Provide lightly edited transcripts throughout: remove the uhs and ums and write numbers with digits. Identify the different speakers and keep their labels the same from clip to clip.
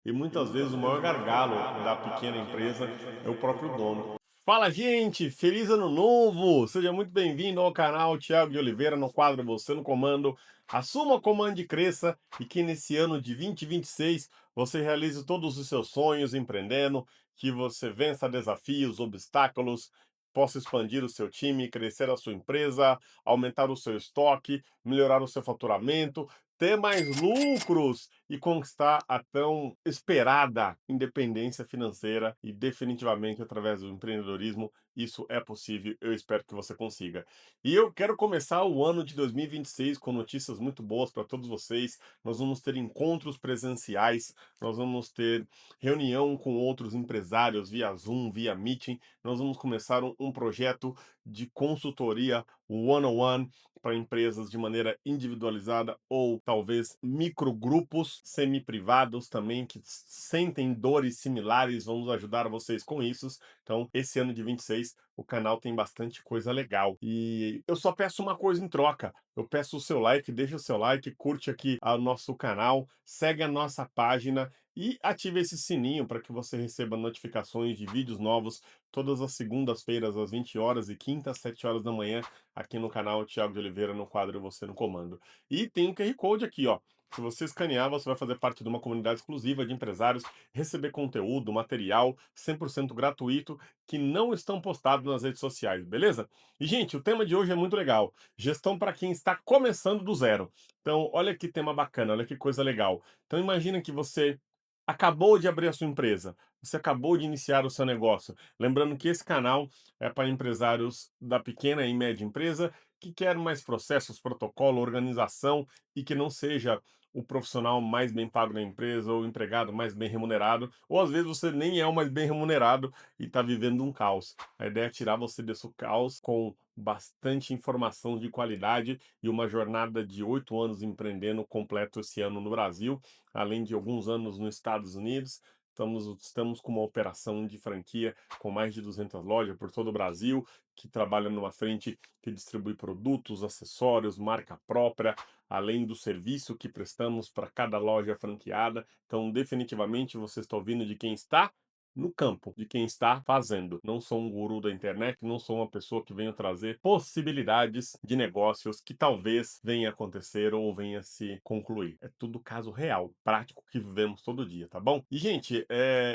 Speaker 1: E muitas vezes o maior gargalo da pequena empresa é o próprio dono. Fala, gente! Feliz ano novo! Seja muito bem-vindo ao canal Thiago de Oliveira, no quadro Você no Comando. Assuma o comando e cresça, e que nesse ano de 2026 você realize todos os seus sonhos empreendendo, que você vença desafios, obstáculos, possa expandir o seu time, crescer a sua empresa, aumentar o seu estoque, melhorar o seu faturamento, ter mais lucros e conquistar a tão esperada independência financeira. E definitivamente através do empreendedorismo isso é possível. Eu espero que você consiga. E eu quero começar o ano de 2026 com notícias muito boas para todos vocês. Nós vamos ter encontros presenciais, nós vamos ter reunião com outros empresários via Zoom, via Meeting. Nós vamos começar um projeto de consultoria one-on-one para empresas de maneira individualizada ou talvez microgrupos semi-privados também que sentem dores similares. Vamos ajudar vocês com isso. Então, esse ano de 26, o canal tem bastante coisa legal. E eu só peço uma coisa em troca. Eu peço o seu like, deixa o seu like, curte aqui o nosso canal, segue a nossa página e ative esse sininho para que você receba notificações de vídeos novos todas as segundas-feiras às 20 horas e quinta às 7 horas da manhã aqui no canal Thiago de Oliveira, no quadro Você no Comando. E tem um QR Code aqui, ó. Se você escanear, você vai fazer parte de uma comunidade exclusiva de empresários, receber conteúdo, material 100% gratuito que não estão postados nas redes sociais, beleza? E, gente, o tema de hoje é muito legal. Gestão para quem está começando do zero. Então, olha que tema bacana, olha que coisa legal. Então, imagina que você acabou de abrir a sua empresa, você acabou de iniciar o seu negócio. Lembrando que esse canal é para empresários da pequena e média empresa que querem mais processos, protocolo, organização e que não seja o profissional mais bem pago da empresa ou o empregado mais bem remunerado, ou às vezes você nem é o mais bem remunerado e está vivendo um caos. A ideia é tirar você desse caos com bastante informação de qualidade e uma jornada de 8 anos empreendendo completo esse ano no Brasil, além de alguns anos nos Estados Unidos. Estamos com uma operação de franquia com mais de 200 lojas por todo o Brasil, que trabalha numa frente que distribui produtos, acessórios, marca própria, além do serviço que prestamos para cada loja franqueada. Então, definitivamente, você está ouvindo de quem está no campo, de quem está fazendo. Não sou um guru da internet, não sou uma pessoa que venha trazer possibilidades de negócios que talvez venha acontecer ou venha se concluir. É tudo caso real, prático que vivemos todo dia, tá bom? E, gente,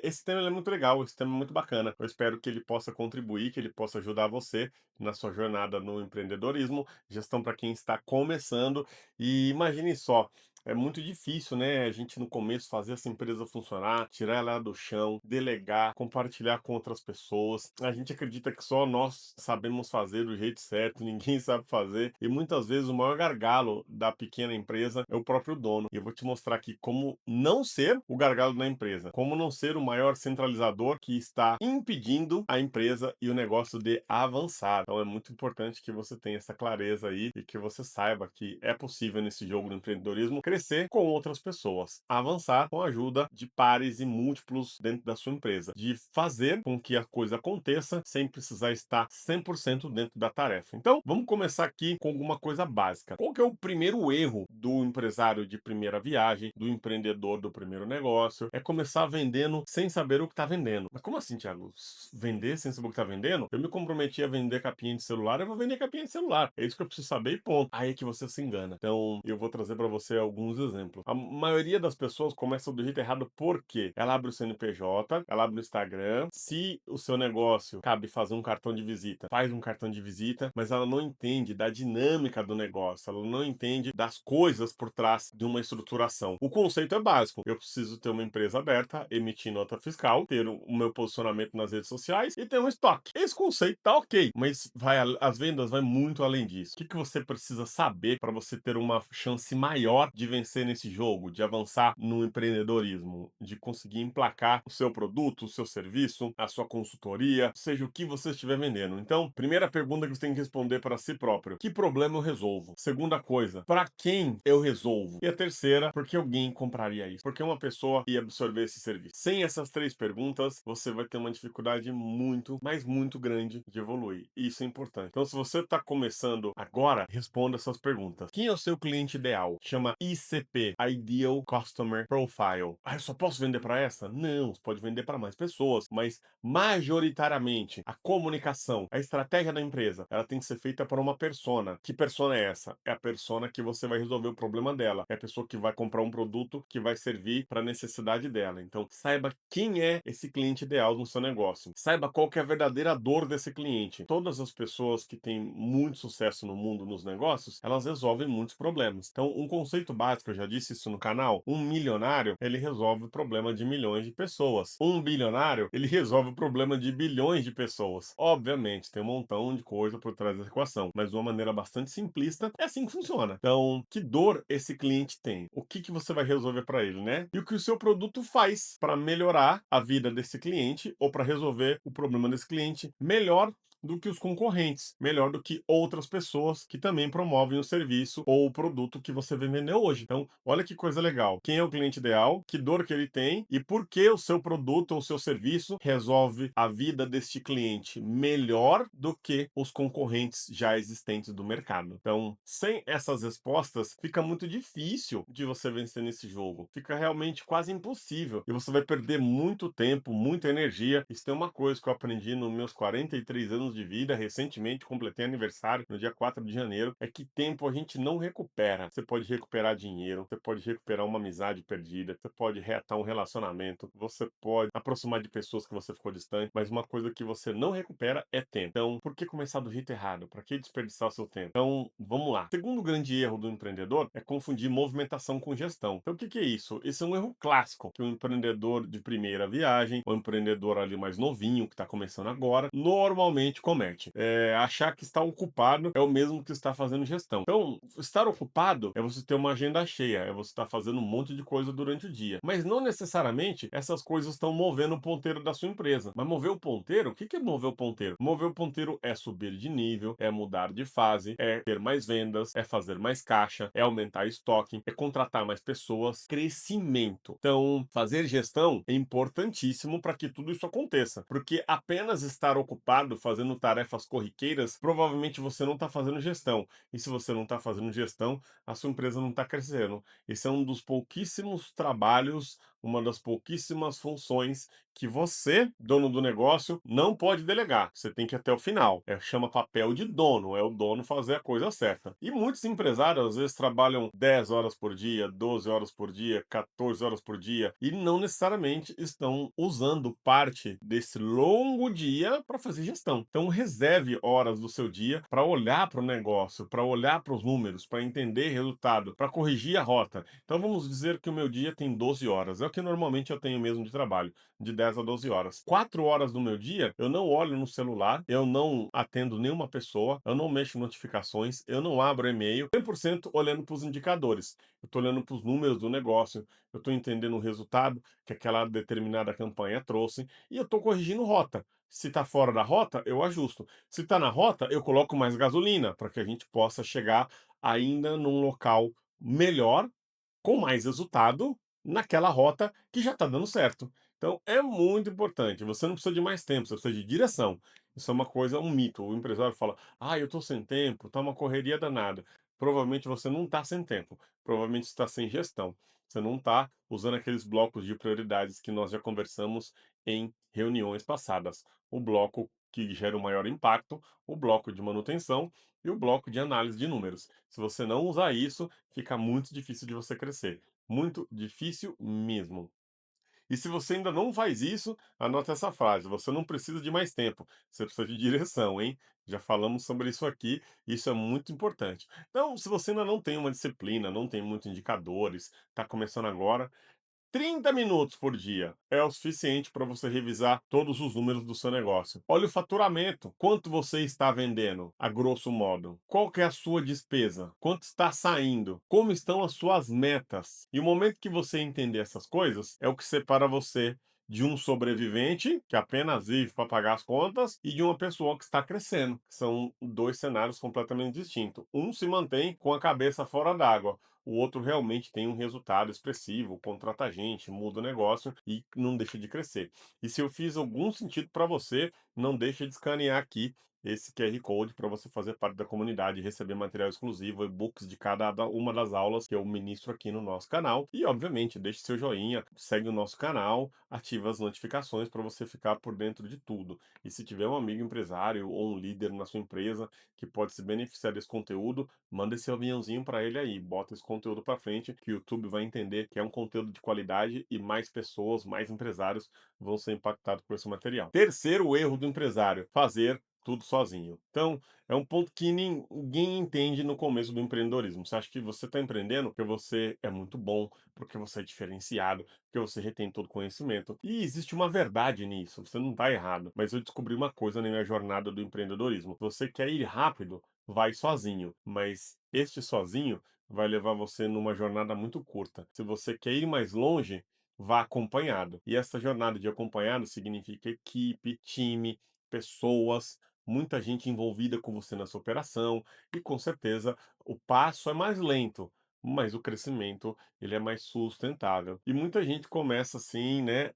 Speaker 1: esse tema é muito legal, esse tema é muito bacana. Eu espero que ele possa contribuir, que ele possa ajudar você na sua jornada no empreendedorismo, gestão para quem está começando. E imagine só, é muito difícil, né? A gente no começo fazer essa empresa funcionar, tirar ela do chão, delegar, compartilhar com outras pessoas. A gente acredita que só nós sabemos fazer do jeito certo, ninguém sabe fazer. E muitas vezes o maior gargalo da pequena empresa é o próprio dono. E eu vou te mostrar aqui como não ser o gargalo da empresa, como não ser o maior centralizador que está impedindo a empresa e o negócio de avançar. Então é muito importante que você tenha essa clareza aí e que você saiba que é possível nesse jogo do empreendedorismo crescer com outras pessoas, avançar com a ajuda de pares e múltiplos dentro da sua empresa, de fazer com que a coisa aconteça sem precisar estar 100% dentro da tarefa. Então, vamos começar aqui com alguma coisa básica. Qual que é o primeiro erro do empresário de primeira viagem, do empreendedor do primeiro negócio? É começar vendendo sem saber o que está vendendo. Mas como assim, Thiago? Vender sem saber o que está vendendo? Eu me comprometi a vender capinha de celular, eu vou vender capinha de celular. É isso que eu preciso saber e ponto. Aí é que você se engana. Então, eu vou trazer para você alguns exemplos. A maioria das pessoas começa do jeito errado porque ela abre o CNPJ, ela abre o Instagram. Se o seu negócio cabe fazer um cartão de visita, faz um cartão de visita, mas ela não entende da dinâmica do negócio, ela não entende das coisas por trás de uma estruturação. O conceito é básico. Eu preciso ter uma empresa aberta, emitir nota fiscal, ter o meu posicionamento nas redes sociais e ter um estoque. Esse conceito tá ok, mas as vendas vai muito além disso. O que você precisa saber para você ter uma chance maior de vencer nesse jogo, de avançar no empreendedorismo, de conseguir emplacar o seu produto, o seu serviço, a sua consultoria, seja o que você estiver vendendo. Então, primeira pergunta que você tem que responder para si próprio: que problema eu resolvo? Segunda coisa, para quem eu resolvo? E a terceira, por que alguém compraria isso? Por que uma pessoa ia absorver esse serviço? Sem essas três perguntas, você vai ter uma dificuldade muito, mas muito grande de evoluir. E isso é importante. Então, se você está começando agora, responda essas perguntas. Quem é o seu cliente ideal? Chama ICP, Ideal Customer Profile. Ah, eu só posso vender para essa? Não, você pode vender para mais pessoas, mas majoritariamente a comunicação, a estratégia da empresa, ela tem que ser feita por uma persona. Que persona é essa? É a persona que você vai resolver o problema dela. É a pessoa que vai comprar um produto que vai servir para a necessidade dela. Então, saiba quem é esse cliente ideal no seu negócio. Saiba qual que é a verdadeira dor desse cliente. Todas as pessoas que têm muito sucesso no mundo nos negócios, elas resolvem muitos problemas. Então, um conceito básico, eu já disse isso no canal, um milionário, ele resolve o problema de milhões de pessoas. Um bilionário, ele resolve o problema de bilhões de pessoas. Obviamente, tem um montão de coisa por trás dessa equação, mas de uma maneira bastante simplista, é assim que funciona. Então, que dor esse cliente tem? O que que você vai resolver para ele, né? E o que o seu produto faz para melhorar a vida desse cliente ou para resolver o problema desse cliente melhor do que os concorrentes, melhor do que outras pessoas que também promovem o serviço ou o produto que você vem vender hoje. Então, olha que coisa legal. Quem é o cliente ideal, que dor que ele tem e por que o seu produto ou o seu serviço resolve a vida deste cliente melhor do que os concorrentes já existentes do mercado. Então, sem essas respostas, fica muito difícil de você vencer nesse jogo. Fica realmente quase impossível e você vai perder muito tempo, muita energia. Isso tem uma coisa que eu aprendi nos meus 43 anos de vida, recentemente completei aniversário no dia 4 de janeiro, é que tempo a gente não recupera. Você pode recuperar dinheiro, você pode recuperar uma amizade perdida, você pode reatar um relacionamento, você pode aproximar de pessoas que você ficou distante, mas uma coisa que você não recupera é tempo. Então, por que começar do jeito errado? Para que desperdiçar o seu tempo? Então, vamos lá. Segundo grande erro do empreendedor é confundir movimentação com gestão. Então, o que que é isso? Esse é um erro clássico que o empreendedor de primeira viagem, o empreendedor ali mais novinho, que está começando agora, normalmente comete. Achar que está ocupado é o mesmo que estar fazendo gestão. Então, estar ocupado é você ter uma agenda cheia, é você estar fazendo um monte de coisa durante o dia. Mas não necessariamente essas coisas estão movendo o ponteiro da sua empresa. Mas mover o ponteiro, o que que é mover o ponteiro? Mover o ponteiro é subir de nível, é mudar de fase, é ter mais vendas, é fazer mais caixa, é aumentar estoque, é contratar mais pessoas, crescimento. Então, fazer gestão é importantíssimo para que tudo isso aconteça, porque apenas estar ocupado fazendo tarefas corriqueiras, provavelmente você não está fazendo gestão. E se você não está fazendo gestão, a sua empresa não está crescendo. Esse é um dos pouquíssimos trabalhos, uma das pouquíssimas funções que você, dono do negócio, não pode delegar. Você tem que ir até o final. Chama papel de dono, é o dono fazer a coisa certa. E muitos empresários às vezes trabalham 10 horas por dia, 12 horas por dia, 14 horas por dia e não necessariamente estão usando parte desse longo dia para fazer gestão. Então reserve horas do seu dia para olhar para o negócio, para olhar para os números, para entender resultado, para corrigir a rota. Então vamos dizer que o meu dia tem 12 horas. É o que normalmente eu tenho mesmo de trabalho, de 10 a 12 horas. 4 horas do meu dia, eu não olho no celular, eu não atendo nenhuma pessoa, eu não mexo em notificações, eu não abro e-mail, 100% olhando para os indicadores. Eu estou olhando para os números do negócio, eu estou entendendo o resultado que aquela determinada campanha trouxe e eu estou corrigindo rota. Se está fora da rota, eu ajusto. Se está na rota, eu coloco mais gasolina para que a gente possa chegar ainda num local melhor com mais resultado naquela rota que já está dando certo. Então é muito importante. Você não precisa de mais tempo, você precisa de direção. Isso é uma coisa, um mito. O empresário fala: "Ah, eu estou sem tempo, tá uma correria danada". Provavelmente você não está sem tempo. Provavelmente está sem gestão. Você não está usando aqueles blocos de prioridades que nós já conversamos em reuniões passadas. O bloco que gera o maior impacto, o bloco de manutenção e o bloco de análise de números. Se você não usar isso, fica muito difícil de você crescer. Muito difícil mesmo. E se você ainda não faz isso, anota essa frase: você não precisa de mais tempo, você precisa de direção, hein? Já falamos sobre isso aqui, isso é muito importante. Então, se você ainda não tem uma disciplina, não tem muitos indicadores, está começando agora, 30 minutos por dia é o suficiente para você revisar todos os números do seu negócio. Olha o faturamento, quanto você está vendendo, a grosso modo. Qual que é a sua despesa? Quanto está saindo? Como estão as suas metas? E o momento que você entender essas coisas é o que separa você de um sobrevivente que apenas vive para pagar as contas e de uma pessoa que está crescendo. São dois cenários completamente distintos. Um se mantém com a cabeça fora d'água, o outro realmente tem um resultado expressivo, contrata gente, muda o negócio e não deixa de crescer. E se eu fiz algum sentido para você, não deixa de escanear aqui esse QR Code para você fazer parte da comunidade, receber material exclusivo, e-books de cada uma das aulas que eu ministro aqui no nosso canal. E, obviamente, deixe seu joinha, segue o nosso canal, ativa as notificações para você ficar por dentro de tudo. E se tiver um amigo empresário ou um líder na sua empresa que pode se beneficiar desse conteúdo, manda esse aviãozinho para ele aí, bota esse conteúdo para frente, que o YouTube vai entender que é um conteúdo de qualidade e mais pessoas, mais empresários vão ser impactados por esse material. Terceiro erro do empresário: fazer tudo sozinho. Então, é um ponto que ninguém entende no começo do empreendedorismo. Você acha que você está empreendendo porque você é muito bom, porque você é diferenciado, porque você retém todo o conhecimento. E existe uma verdade nisso, você não está errado. Mas eu descobri uma coisa na minha jornada do empreendedorismo: você quer ir rápido, vai sozinho, mas este sozinho vai levar você numa jornada muito curta. Se você quer ir mais longe, vá acompanhado. E essa jornada de acompanhado significa equipe, time, pessoas, muita gente envolvida com você nessa operação e com certeza o passo é mais lento, mas o crescimento ele é mais sustentável. E muita gente começa assim, né,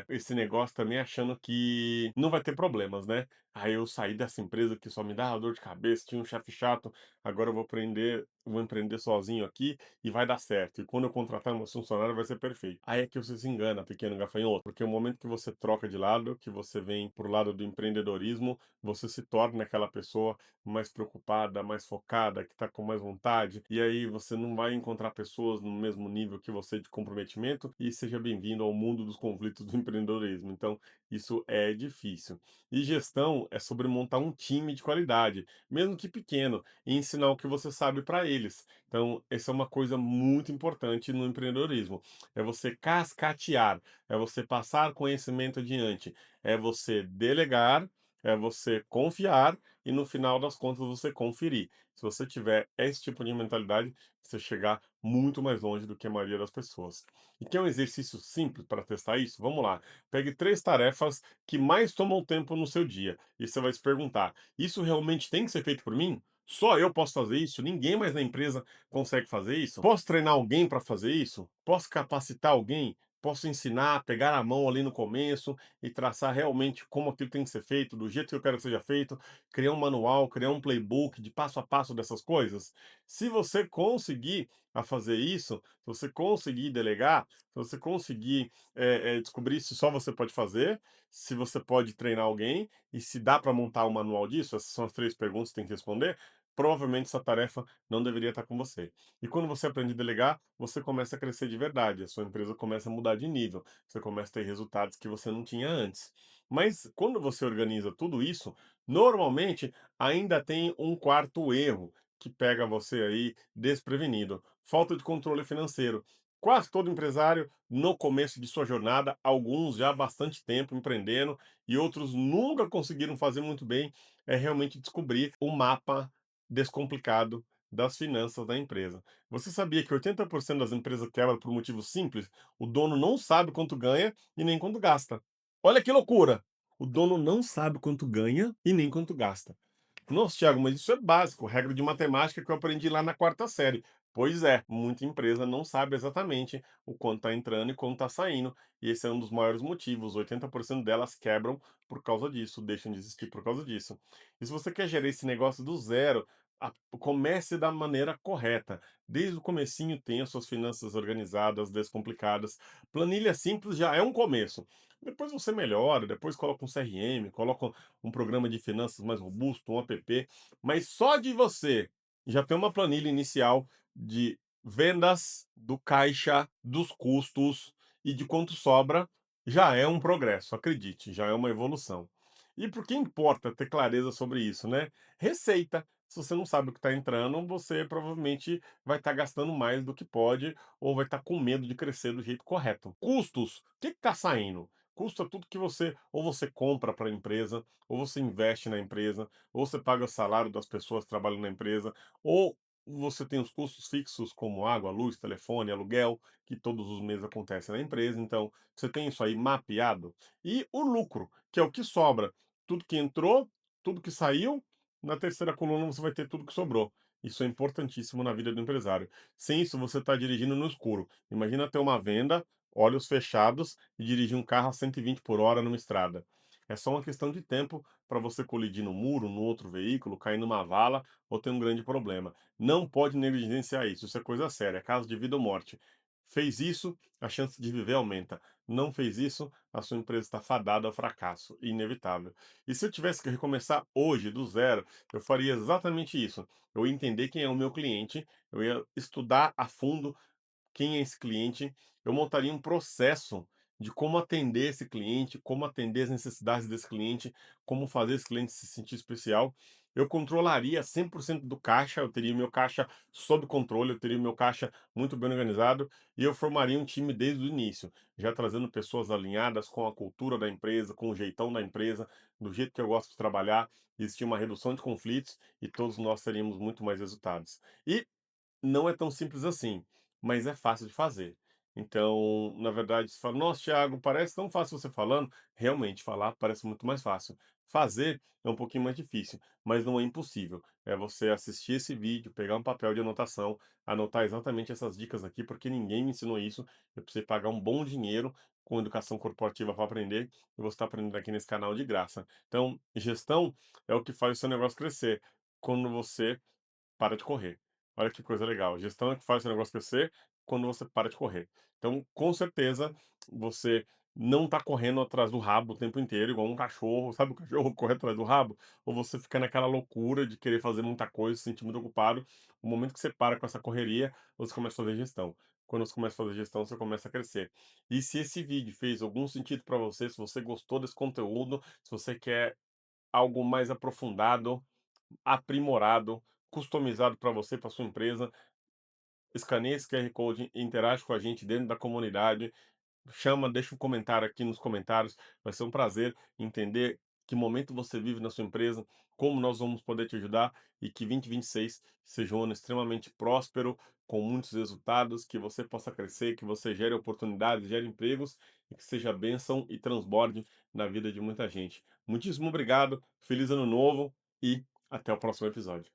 Speaker 1: esse negócio também achando que não vai ter problemas, né? Aí eu saí dessa empresa que só me dava dor de cabeça, tinha um chefe chato, agora eu vou empreender sozinho aqui e vai dar certo. E quando eu contratar meus funcionários vai ser perfeito. Aí é que você se engana, pequeno gafanhoto, porque o momento que você troca de lado, que você vem pro lado do empreendedorismo, você se torna aquela pessoa mais preocupada, mais focada, que está com mais vontade, e aí você não vai encontrar pessoas no mesmo nível que você de comprometimento, e seja bem-vindo ao mundo dos conflitos do empreendedorismo. Então, isso é difícil. E gestão é sobre montar um time de qualidade, mesmo que pequeno, e ensinar o que você sabe para eles. Então, essa é uma coisa muito importante no empreendedorismo. É você cascatear, é você passar conhecimento adiante, é você delegar, é você confiar e no final das contas você conferir. Se você tiver esse tipo de mentalidade, você chegar muito mais longe do que a maioria das pessoas. E quer um exercício simples para testar isso? Vamos lá. Pegue 3 tarefas que mais tomam tempo no seu dia e você vai se perguntar: isso realmente tem que ser feito por mim? Só eu posso fazer isso? Ninguém mais na empresa consegue fazer isso? Posso treinar alguém para fazer isso? Posso capacitar alguém? Posso ensinar, pegar a mão ali no começo e traçar realmente como aquilo tem que ser feito, do jeito que eu quero que seja feito, criar um manual, criar um playbook de passo a passo dessas coisas? Se você conseguir a fazer isso, se você conseguir delegar, se você conseguir descobrir se só você pode fazer, se você pode treinar alguém e se dá para montar um manual disso, essas são as 3 perguntas que tem que responder, provavelmente essa tarefa não deveria estar com você. E quando você aprende a delegar, você começa a crescer de verdade, a sua empresa começa a mudar de nível, você começa a ter resultados que você não tinha antes. Mas quando você organiza tudo isso, normalmente ainda tem um quarto erro que pega você aí desprevenido: falta de controle financeiro. Quase todo empresário, no começo de sua jornada, alguns já há bastante tempo empreendendo e outros nunca conseguiram fazer muito bem, é realmente descobrir o mapa descomplicado das finanças da empresa. Você sabia que 80% das empresas quebram por motivo simples? O dono não sabe quanto ganha e nem quanto gasta. Olha que loucura! O dono não sabe quanto ganha e nem quanto gasta. Nossa, Thiago, mas isso é básico, regra de matemática que eu aprendi lá na quarta série. Pois é, muita empresa não sabe exatamente o quanto está entrando e quanto está saindo, e esse é um dos maiores motivos. 80% delas quebram por causa disso, deixam de existir por causa disso. E se você quer gerir esse negócio do zero, comece da maneira correta. Desde o comecinho tenha suas finanças organizadas, descomplicadas. Planilha simples já é um começo. Depois você melhora, depois coloca um CRM, coloca um programa de finanças mais robusto, um app, mas só de você já ter uma planilha inicial de vendas, do caixa, dos custos e de quanto sobra, já é um progresso, acredite, já é uma evolução. E por que importa ter clareza sobre isso, né? Receita. Se você não sabe o que está entrando, você provavelmente vai estar gastando mais do que pode ou vai estar com medo de crescer do jeito correto. Custos. O que está saindo? Custo é tudo que você ou você compra para a empresa, ou você investe na empresa, ou você paga o salário das pessoas que trabalham na empresa, ou você tem os custos fixos como água, luz, telefone, aluguel, que todos os meses acontecem na empresa. Então, você tem isso aí mapeado. E o lucro, que é o que sobra. Tudo que entrou, tudo que saiu, na terceira coluna você vai ter tudo que sobrou. Isso é importantíssimo na vida do empresário. Sem isso, você está dirigindo no escuro. Imagina ter uma venda, olhos fechados e dirigir um carro a 120 por hora numa estrada. É só uma questão de tempo para você colidir no muro, no outro veículo, cair numa vala ou ter um grande problema. Não pode negligenciar isso é coisa séria, é caso de vida ou morte. Fez isso, a chance de viver aumenta. Não fez isso, a sua empresa está fadada ao fracasso, inevitável. E se eu tivesse que recomeçar hoje, do zero, eu faria exatamente isso. Eu ia entender quem é o meu cliente, eu ia estudar a fundo quem é esse cliente, eu montaria um processo de como atender esse cliente, como atender as necessidades desse cliente, como fazer esse cliente se sentir especial. Eu controlaria 100% do caixa, eu teria meu caixa sob controle, eu teria meu caixa muito bem organizado e eu formaria um time desde o início, já trazendo pessoas alinhadas com a cultura da empresa, com o jeitão da empresa, do jeito que eu gosto de trabalhar, existia uma redução de conflitos e todos nós teríamos muito mais resultados. E não é tão simples assim, mas é fácil de fazer. Então, na verdade, você fala: "Nossa, Thiago, parece tão fácil você falando". Realmente, falar parece muito mais fácil. Fazer é um pouquinho mais difícil, mas não é impossível. É você assistir esse vídeo, pegar um papel de anotação, anotar exatamente essas dicas aqui, porque ninguém me ensinou isso. Eu precisei pagar um bom dinheiro com educação corporativa para aprender, e você está aprendendo aqui nesse canal de graça. Então, gestão é o que faz o seu negócio crescer, quando você para de correr. Olha que coisa legal. Gestão é que faz o negócio crescer quando você para de correr. Então, com certeza, você não está correndo atrás do rabo o tempo inteiro, igual um cachorro, sabe o cachorro corre atrás do rabo? Ou você fica naquela loucura de querer fazer muita coisa, se sentir muito ocupado. O momento que você para com essa correria, você começa a fazer gestão. Quando você começa a fazer gestão, você começa a crescer. E se esse vídeo fez algum sentido para você, se você gostou desse conteúdo, se você quer algo mais aprofundado, aprimorado, customizado para você, para sua empresa. Escaneie esse QR Code, interage com a gente dentro da comunidade, chama, deixa um comentário aqui nos comentários. Vai ser um prazer entender que momento você vive na sua empresa, como nós vamos poder te ajudar e que 2026 seja um ano extremamente próspero, com muitos resultados, que você possa crescer, que você gere oportunidades, gere empregos e que seja bênção e transborde na vida de muita gente. Muitíssimo obrigado, feliz ano novo e até o próximo episódio.